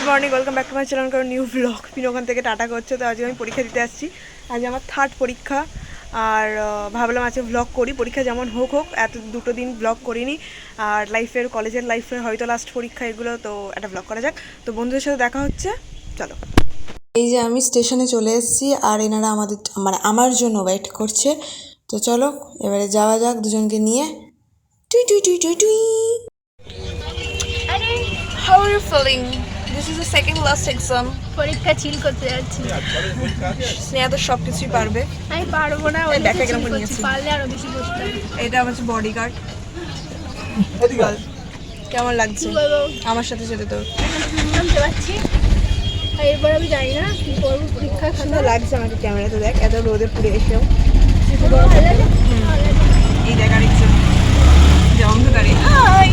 Good morning, welcome back to my channel কারণ new blog. Pin ওখান থেকে tata করছে। তো আজকে আমি পরীক্ষা দিতে আসছি। আজ আমার থার্ড পরীক্ষা। আর ভাবলাম আজকে ব্লগ করি, পরীক্ষা যেমন হোক হোক, এত দুটো দিন ব্লগ করিনি। আর লাইফের, কলেজের লাইফের হয়তো লাস্ট পরীক্ষা এগুলো, তো একটা ব্লগ করা যাক। তো বন্ধুদের সাথে দেখা হচ্ছে, চলো। এই যে আমি স্টেশনে চলে এসেছি আর এনারা আমার জন্য ওয়েট করছে। তো চলো এবারে যাওয়া যাক দুজনকে নিয়ে। টুই টুই টুই টুই টুই। How are you feeling? This is the second last exam. পরীক্ষা চিল করতে যাচ্ছি। স্নেহা তো সব কিছুই পারবে। আমি পারবো না, ওই দেখা চিল কেমন করছি, নিয়েছি। পারলে আরো বেশি করতে হবে। এটা হচ্ছে বডিগার্ড। কেমন লাগছে আমার সাথে যেতে? তো নামতে পারছি, আর এরপর আমি জানি না কি করবো। পরীক্ষা সুন্দর লাগছে আমাকে ক্যামেরাতে, দেখ এত রোদে পুড়ে এসেও। এই দেখ আরেকজন যে অন্ধকারে। High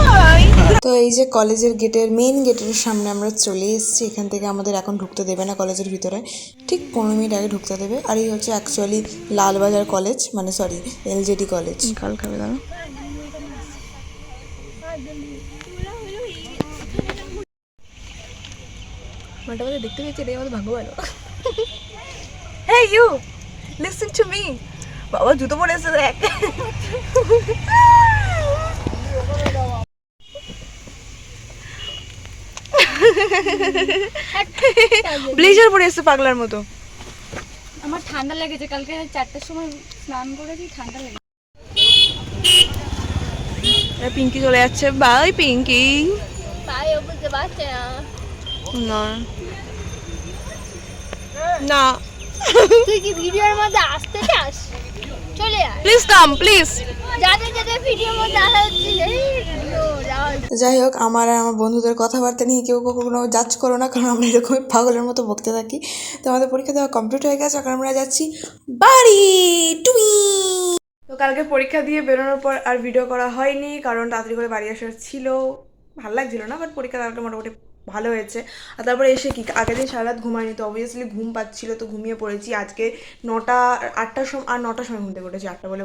high. তো এই যে কলেজের মেইন গেটের সামনে আমরা চলে এসেছি। এখান থেকে আমাদের এখন ঢুকতে দেবে না কলেজের ভিতরে, ঠিক 15 মিনিট আগে ঢুকতে দেবে। আর এই হচ্ছে অ্যাকচুয়ালি লালবাজার কলেজ, মানে সরি এলজেডি কলেজ। কাল খাবে দাঁড়া। মাটা আমাদের দেখতে পেয়েছে, এটাই আমাদের ভাগ্য ভালো। Hey you, listen to me. বাবা জুতো পরে এসে দেখ। ব্লেজার পরে এসে পাগলার মতো। আমার ঠান্ডা লেগেছে, কালকে 4টার সময় স্নান করেছি, ঠান্ডা লেগেছে। পিঙ্কি চলে যাচ্ছে, বাই পিঙ্কি। পাই ও বুঝতে পারছে না। না তুই কি ভিডিওর মধ্যে আসতে চাস? চলে আয় প্লিজ কাম প্লিজ। যাদের যাদের ভিডিওর মধ্যে আসা হচ্ছে, যাই হোক, আমার আর আমার বন্ধুদের কথাবার্তা নিয়ে কেউ কখনো জাজ করো না, কারণ আমরা এরকমই পাগলের মতো বকতে থাকি। তো আমাদের পরীক্ষা দেওয়া কমপ্লিট হয়ে গেছে, এখন আমরা যাচ্ছি বাড়ি টুই। তো কালকে পরীক্ষা দিয়ে বেরোনোর পর আর ভিডিও করা হয়নি, কারণ তাড়াতাড়ি করে বাড়ি আসার ছিল। ভালো লাগছিল না, বাট পরীক্ষা কালকে মোটামুটি ভালো হয়েছে। আর তারপরে এসে কি আগের দিন সারা রাত ঘুমায়নি, তো অবভিয়াসলি ঘুম পাচ্ছিল, তো ঘুমিয়ে পড়েছি। আজকে 8টার সময়, আর 9টার সময় ঘুমতে পড়েছি। 8টা বলে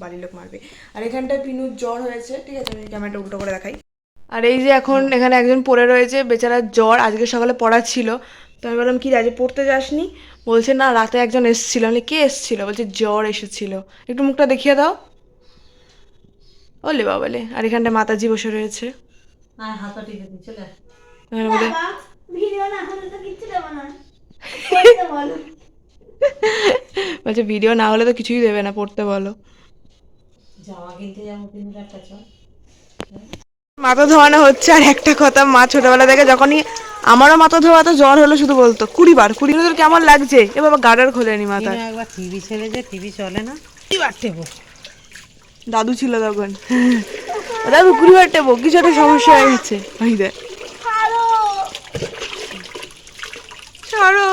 বাড়ির লোক মারবে। আর এখানটায় পিনুর জ্বর হয়েছে, ঠিক আছে, আমি ক্যামেরাটা উল্টো করে দেখাই। আর এই যে এখন এখানে একজন পড়ে রয়েছে, বেচারার জ্বর। আজকে সকালে পড়া ছিল, তো আমি বললাম কি আজকে পড়তে যাসনি? বলছে না, রাতে একজন এসেছিল। আমি কে এসেছিল? বলছে জ্বর এসেছিল। একটু মুখটা দেখিয়ে দাও। ওলে বাবালে। আর এখানটা মাতাজি বসে রয়েছে। বলছে ভিডিও না হলে তো কিছুই দেবে না, পড়তে বলো। মাথা ধোয়ানো হচ্ছে। আর একটা কথা, মা ছোটবেলা থেকে যখনই আমারও মাথা ধোয়াতো, জ্বর হলে শুধু বলতো 20 বার তোর কেমন লাগছে। এ বাবা গার্ডার খোলেনি মাথা। একবার টিভি ছেড়ে যে টিভি চলে না, 20 বার টেপো। দাদু ছিল তখন, দাদু 20 বার টেপো, কিছু একটা সমস্যা হয়ে গেছে। ওই দেখ, ছাড়ো।